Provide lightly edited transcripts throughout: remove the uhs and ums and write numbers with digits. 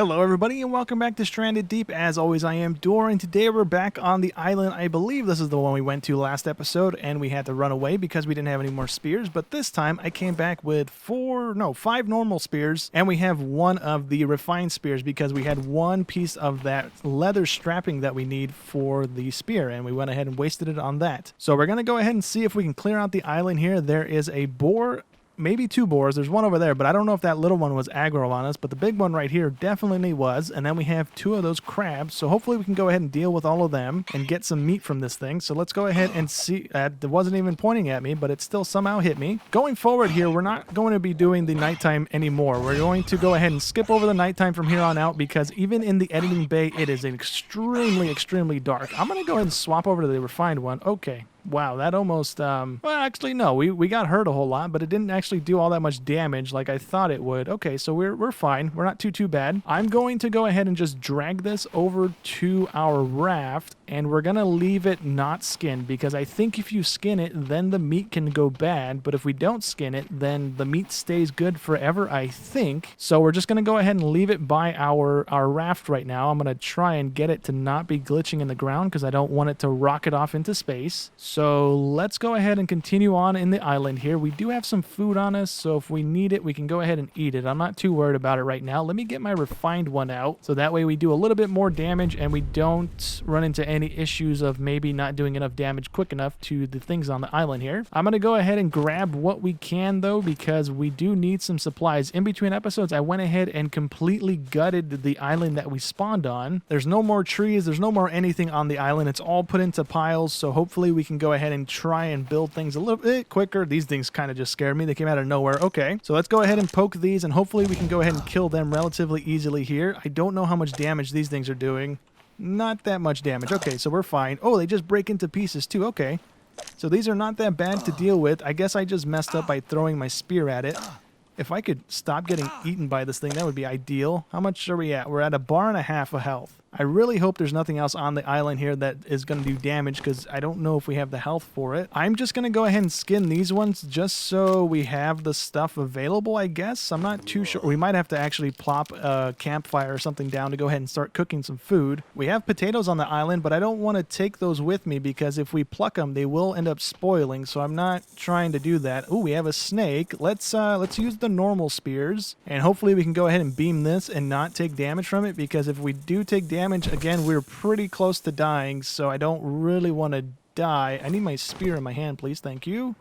Hello everybody and welcome back to Stranded Deep. As always, I am Dor, and today we're back on the island. I believe this is the one we went to last episode and we had to run away because we didn't have any more spears, but this time I came back with five normal spears, and we have one of the refined spears because we had one piece of that leather strapping that we need for the spear, and we went ahead and wasted it on that. So we're going to go ahead and see if we can clear out the island here. There is a boar, maybe two boars. There's one over there, but I don't know if that little one was aggro on us, but the big one right here definitely was. And then we have two of those crabs, so hopefully we can go ahead and deal with all of them and get some meat from this thing. So let's go ahead and see. It wasn't even pointing at me, but it still somehow hit me. Going forward here, we're not going to be doing the nighttime anymore. We're going to go ahead and skip over the nighttime from here on out, because even in the editing bay, it is extremely dark. I'm going to go ahead and swap over to the refined one. Okay. Wow, that almost, well, actually, no, we got hurt a whole lot, but it didn't actually do all that much damage like I thought it would. Okay, so we're fine. We're not too bad. I'm going to go ahead and just drag this over to our raft, and we're going to leave it not skinned, because I think if you skin it, then the meat can go bad, but if we don't skin it, then the meat stays good forever, I think. So we're just going to go ahead and leave it by our raft right now. I'm going to try and get it to not be glitching in the ground, because I don't want it to rocket off into space. So let's go ahead and continue on in the island here. We do have some food on us, so if we need it, we can go ahead and eat it. I'm not too worried about it right now. Let me get my refined one out, so that way we do a little bit more damage and we don't run into any issues of maybe not doing enough damage quick enough to the things on the island here. I'm going to go ahead and grab what we can, though, because we do need some supplies. In between episodes, I went ahead and completely gutted the island that we spawned on. There's no more trees. There's no more anything on the island. It's all put into piles, so hopefully we can go ahead and try and build things a little bit quicker. These things kind of just scared me. They came out of nowhere. Okay, so let's go ahead and poke these, and hopefully we can go ahead and kill them relatively easily here. I don't know how much damage these things are doing. Not that much damage. Okay, so we're fine. Oh, they just break into pieces too. Okay, so these are not that bad to deal with. I guess I just messed up by throwing my spear at it. If I could stop getting eaten by this thing, that would be ideal. How much are we at? We're at 1.5 bars of health. I really hope there's nothing else on the island here that is going to do damage, because I don't know if we have the health for it. I'm just going to go ahead and skin these ones just so we have the stuff available, I guess. I'm not too sure. We might have to actually plop a campfire or something down to go ahead and start cooking some food. We have potatoes on the island, but I don't want to take those with me, because if we pluck them, they will end up spoiling, so I'm not trying to do that. Oh, we have a snake. Let's use the normal spears, and hopefully we can go ahead and beam this and not take damage from it, because if we do take damage, again, we're pretty close to dying, so I don't really want to die. I need my spear in my hand, please. Thank you.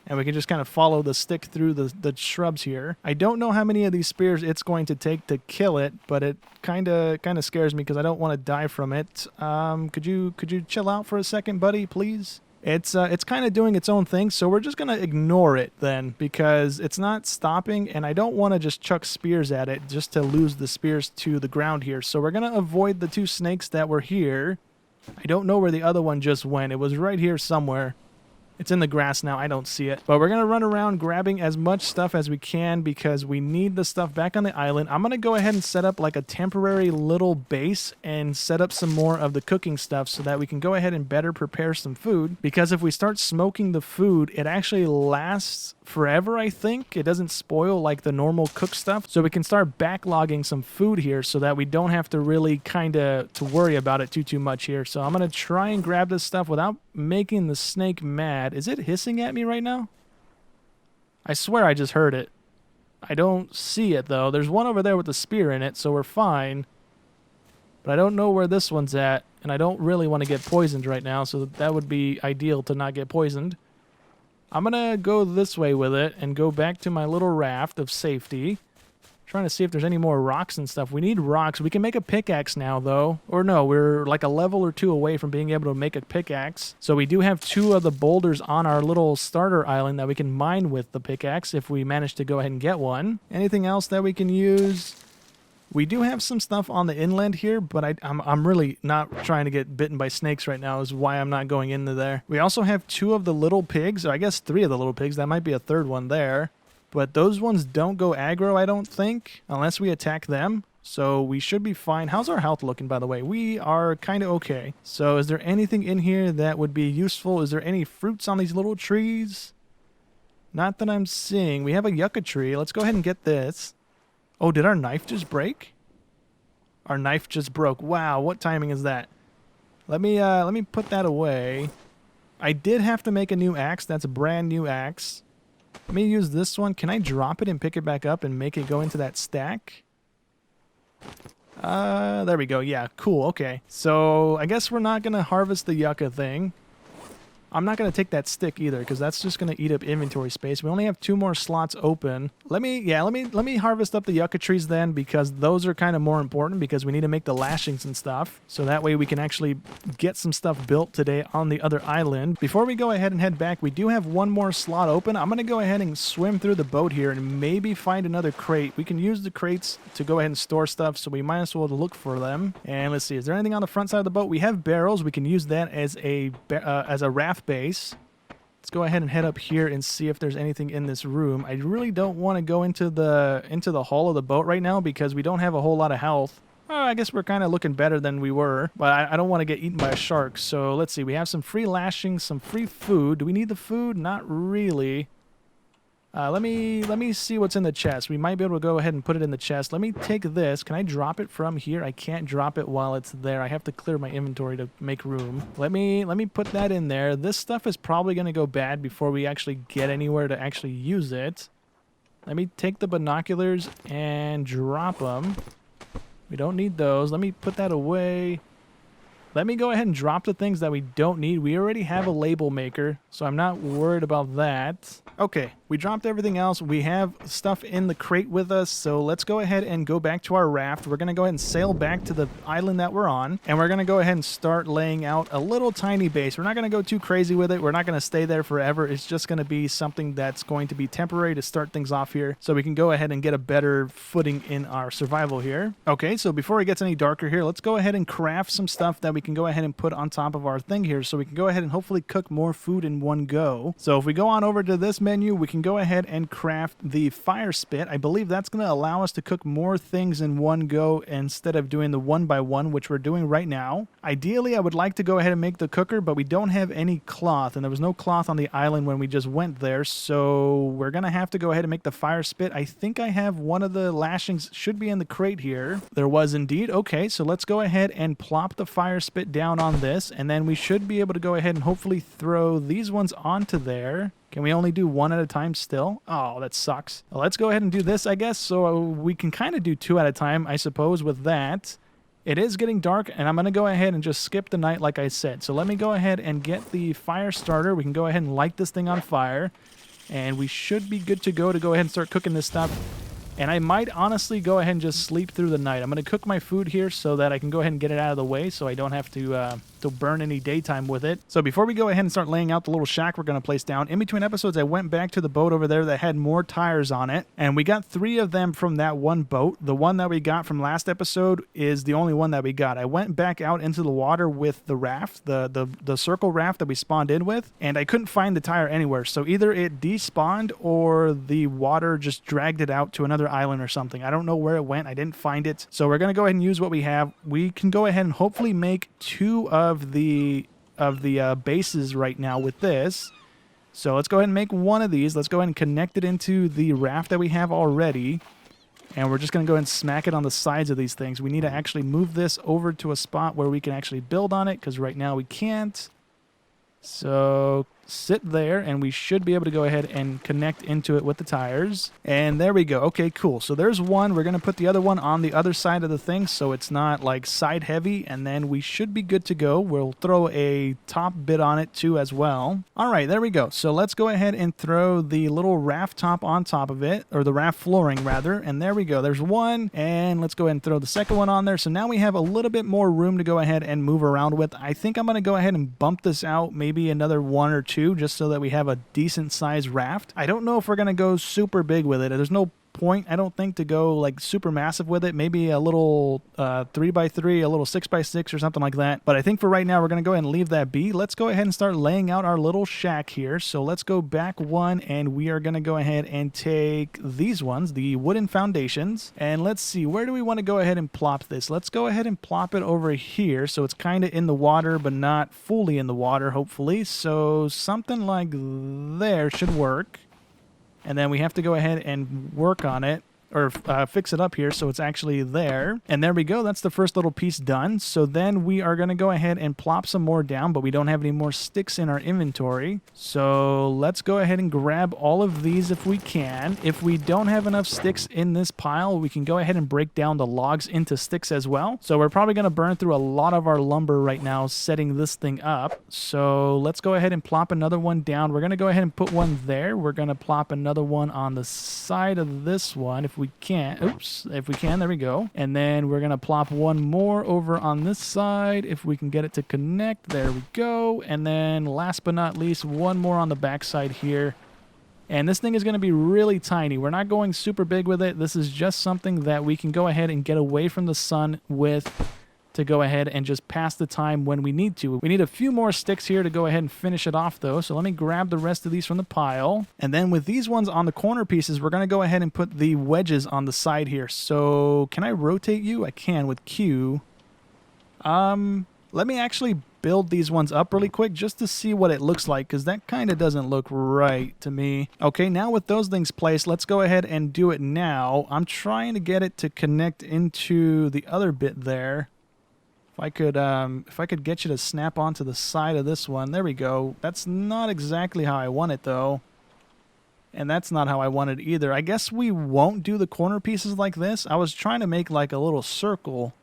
And we can just kind of follow the stick through the shrubs here. I don't know how many of these spears it's going to take to kill it, but it kind of scares me because I don't want to die from it. Could you chill out for a second, buddy, please? It's kind of doing its own thing, so we're just going to ignore it then, because it's not stopping, and I don't want to just chuck spears at it just to lose the spears to the ground here. So we're going to avoid the two snakes that were here. I don't know where the other one just went. It was right here somewhere. It's in the grass now. I don't see it. But we're going to run around grabbing as much stuff as we can, because we need the stuff back on the island. I'm going to go ahead and set up like a temporary little base and set up some more of the cooking stuff so that we can go ahead and better prepare some food. Because if we start smoking the food, it actually lasts forever, I think. It doesn't spoil like the normal cook stuff. So we can start backlogging some food here so that we don't have to really to worry about it too much here. So I'm going to try and grab this stuff without making the snake mad. Is it hissing at me right now? I swear I just heard it. I don't see it though. There's one over there with the spear in it, so we're fine. But I don't know where this one's at, and I don't really want to get poisoned right now, so that would be ideal to not get poisoned. I'm going to go this way with it and go back to my little raft of safety. Trying to see if there's any more rocks and stuff. We need rocks. We can make a pickaxe now, though. Or no, we're like a level or two away from being able to make a pickaxe. So we do have two of the boulders on our little starter island that we can mine with the pickaxe if we manage to go ahead and get one. Anything else that we can use? We do have some stuff on the inland here, but I'm really not trying to get bitten by snakes right now, is why I'm not going into there. We also have two of the little pigs, or I guess three of the little pigs. That might be a third one there. But those ones don't go aggro, I don't think, unless we attack them. So we should be fine. How's our health looking, by the way? We are kind of okay. So is there anything in here that would be useful? Is there any fruits on these little trees? Not that I'm seeing. We have a yucca tree. Let's go ahead and get this. Oh, did our knife just break? Our knife just broke. Wow, what timing is that? Let me put that away. I did have to make a new axe. That's a brand new axe. Let me use this one. Can I drop it and pick it back up and make it go into that stack? There we go. Yeah, cool. Okay. So I guess we're not going to harvest the yucca thing. I'm not going to take that stick either because that's just going to eat up inventory space. We only have 2 more slots open. Let me harvest up the yucca trees then, because those are kind of more important because we need to make the lashings and stuff. So that way we can actually get some stuff built today on the other island. Before we go ahead and head back, we do have 1 more slot open. I'm going to go ahead and swim through the boat here and maybe find another crate. We can use the crates to go ahead and store stuff, so we might as well look for them. And let's see, is there anything on the front side of the boat? We have barrels. We can use that as a raft base. Let's go ahead and head up here and see if there's anything in this room. I really don't want to go into the hull of the boat right now because we don't have a whole lot of health. I guess we're kind of looking better than we were, but I don't want to get eaten by a shark. So let's see. We have some free lashings, some free food. Do we need the food? Not really. Let me see what's in the chest. We might be able to go ahead and put it in the chest. Let me take this. Can I drop it from here? I can't drop it while it's there. I have to clear my inventory to make room. Let me put that in there. This stuff is probably going to go bad before we actually get anywhere to actually use it. Let me take the binoculars and drop them. We don't need those. Let me put that away. Let me go ahead and drop the things that we don't need. We already have a label maker, so I'm not worried about that. Okay, we dropped everything else. We have stuff in the crate with us, so let's go ahead and go back to our raft. We're going to go ahead and sail back to the island that we're on, and we're going to go ahead and start laying out a little tiny base. We're not going to go too crazy with it. We're not going to stay there forever. It's just going to be something that's going to be temporary to start things off here, so we can go ahead and get a better footing in our survival here. Okay, so before it gets any darker here, let's go ahead and craft some stuff that we can go ahead and put on top of our thing here, so we can go ahead and hopefully cook more food in one go. So if we go on over to this menu, we can go ahead and craft the fire spit. I believe that's going to allow us to cook more things in one go instead of doing the 1 by 1, which we're doing right now. Ideally, I would like to go ahead and make the cooker, but we don't have any cloth, and there was no cloth on the island when we just went there, so we're going to have to go ahead and make the fire spit. I think I have one of the lashings, should be in the crate here. There was indeed. Okay, so let's go ahead and plop the fire spit down on this, and then we should be able to go ahead and hopefully throw these ones onto there. Can we only do 1 at a time still? Oh, that sucks. Well, let's go ahead and do this, I guess, so we can kind of do 2 at a time, I suppose, with that. It is getting dark, and I'm going to go ahead and just skip the night like I said. So let me go ahead and get the fire starter. We can go ahead and light this thing on fire, and we should be good to go ahead and start cooking this stuff. And I might honestly go ahead and just sleep through the night. I'm going to cook my food here so that I can go ahead and get it out of the way so I don't have to burn any daytime with it. So before we go ahead and start laying out the little shack we're going to place down, in between episodes I went back to the boat over there that had more tires on it, and we got 3 of them from that one boat. The one that we got from last episode is the only one that we got. I went back out into the water with the raft, the circle raft that we spawned in with, and I couldn't find the tire anywhere. So either it despawned or the water just dragged it out to another island or something. I don't know where it went. I didn't find it. So we're going to go ahead and use what we have. We can go ahead and hopefully make 2 of the bases right now with this. So let's go ahead and make 1 of these. Let's go ahead and connect it into the raft that we have already. And we're just going to go ahead and smack it on the sides of these things. We need to actually move this over to a spot where we can actually build on it, because right now we can't. So sit there, and we should be able to go ahead and connect into it with the tires. And there we go. Okay, cool. So there's 1. We're going to put the other one on the other side of the thing so it's not like side heavy, and then we should be good to go. We'll throw a top bit on it too as well. All right, there we go. So let's go ahead and throw the little raft top on top of it, or the raft flooring rather, and there we go. There's 1, and let's go ahead and throw the second one on there. So now we have a little bit more room to go ahead and move around with. I think I'm going to go ahead and bump this out maybe another 1 or 2 just so that we have a decent sized raft. I don't know if we're going to go super big with it. There's no point, I don't think, to go like super massive with it. Maybe a little 3x3, a little 6x6 or something like that. But I think for right now we're going to go ahead and leave that be. Let's go ahead and start laying out our little shack here. So let's go back 1, and we are going to go ahead and take these ones, the wooden foundations, and let's see, where do we want to go ahead and plop this? Let's go ahead and plop it over here so it's kind of in the water but not fully in the water, hopefully. So something like there should work. And then we have to go ahead and work on it. or fix it up here so it's actually there. And there we go. That's the first little piece done. So then we are going to go ahead and plop some more down, but we don't have any more sticks in our inventory. So let's go ahead and grab all of these if we can. If we don't have enough sticks in this pile, we can go ahead and break down the logs into sticks as well. So we're probably going to burn through a lot of our lumber right now setting this thing up. So let's go ahead and plop another one down. We're going to go ahead and put one there. We're going to plop another one on the side of this one if we can. Oops, if we can, there we go. And then we're going to plop one more over on this side if we can get it to connect. There we go. And then last but not least, one more on the back side here. And this thing is going to be really tiny. We're not going super big with it. This is just something that we can go ahead and get away from the sun with to go ahead and just pass the time when we need to. We need a few more sticks here to go ahead and finish it off though. So let me grab the rest of these from the pile. And then with these ones on the corner pieces, we're going to go ahead and put the wedges on the side here. So can I rotate you? I can with Q. Let me actually build these ones up really quick just to see what it looks like, because that kind of doesn't look right to me. Okay, now with those things placed, let's go ahead and do it now. I'm trying to get it to connect into the other bit there. If I could get you to snap onto the side of this one. There we go. That's not exactly how I want it though. And that's not how I want it either. I guess we won't do the corner pieces like this. I was trying to make like a little circle.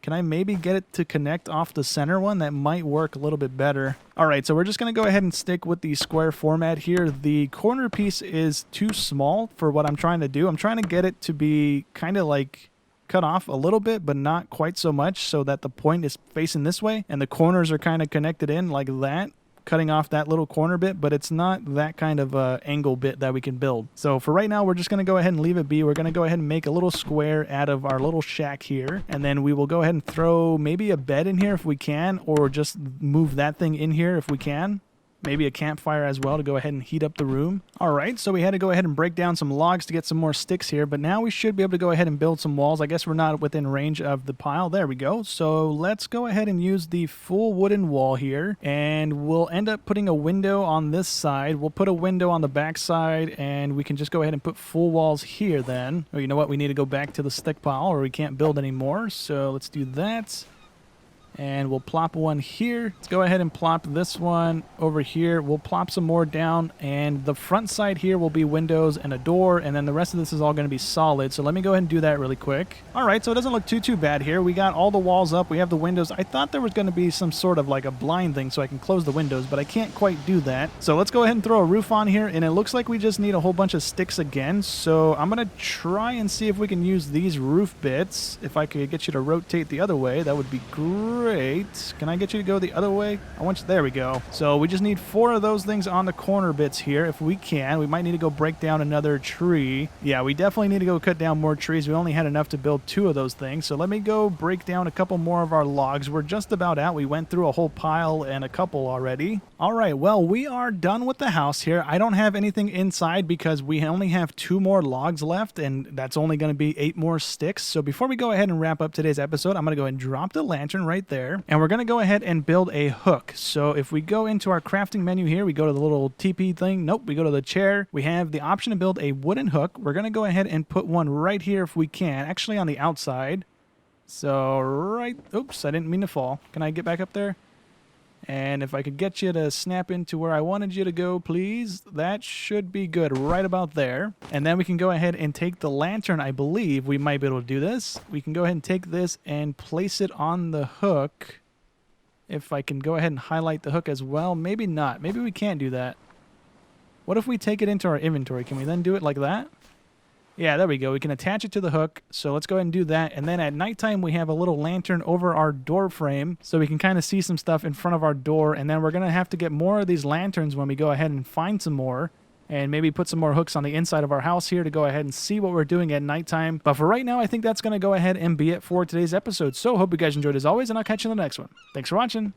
Can I maybe get it to connect off the center one? That might work a little bit better. All right, so we're just going to go ahead and stick with the square format here. The corner piece is too small for what I'm trying to do. I'm trying to get it to be kind of like cut off a little bit, but not quite so much, so that the point is facing this way and the corners are kind of connected in like that, cutting off that little corner bit, but it's not that kind of angle bit that we can build. So for right now, we're just going to go ahead and leave it be. We're going to go ahead and make a little square out of our little shack here, and then we will go ahead and throw maybe a bed in here if we can, or just move that thing in here if we can. Maybe a campfire as well to go ahead and heat up the room. All right, so we had to go ahead and break down some logs to get some more sticks here, but now we should be able to go ahead and build some walls. I guess we're not within range of the pile. There we go. So let's go ahead and use the full wooden wall here, and we'll end up putting a window on this side. We'll put a window on the back side, and we can just go ahead and put full walls here then. Oh, you know what? We need to go back to the stick pile or we can't build anymore. So let's do that. And we'll plop one here. Let's go ahead and plop this one over here. We'll plop some more down, and the front side here will be windows and a door, and then the rest of this is all going to be solid. So let me go ahead and do that really quick. All right, so it doesn't look too bad here. We got all the walls up. We have the windows. I thought there was going to be some sort of like a blind thing so I can close the windows, but I can't quite do that. So let's go ahead and throw a roof on here, and it looks like we just need a whole bunch of sticks again. So I'm going to try and see if we can use these roof bits. If I could get you to rotate the other way, that would be great. Can I get you to go the other way? I want you, there we go. So we just need 4 of those things on the corner bits here if we can. We might need to go break down another tree. Yeah, we definitely need to go cut down more trees. We only had enough to build 2 of those things. So let me go break down a couple more of our logs. We're just about out. We went through a whole pile and a couple already. All right, well, we are done with the house here. I don't have anything inside because we only have 2 more logs left, and that's only going to be 8 more sticks. So before we go ahead and wrap up today's episode, I'm going to go ahead and drop the lantern right there. And we're going to go ahead and build a hook. So if we go into our crafting menu here, we go to the little TP thing. Nope, we go to the chair. We have the option to build a wooden hook. We're going to go ahead and put one right here if we can, actually on the outside. So right, oops, I didn't mean to fall. Can I get back up there? And if I could get you to snap into where I wanted you to go, please, that should be good right about there. And then we can go ahead and take the lantern. I believe we might be able to do this. We can go ahead and take this and place it on the hook. If I can go ahead and highlight the hook as well. Maybe not. Maybe we can't do that. What if we take it into our inventory? Can we then do it like that? Yeah, there we go. We can attach it to the hook. So let's go ahead and do that. And then at nighttime, we have a little lantern over our door frame so we can kind of see some stuff in front of our door. And then we're going to have to get more of these lanterns when we go ahead and find some more. And maybe put some more hooks on the inside of our house here to go ahead and see what we're doing at nighttime. But for right now, I think that's going to go ahead and be it for today's episode. So hope you guys enjoyed as always, and I'll catch you in the next one. Thanks for watching.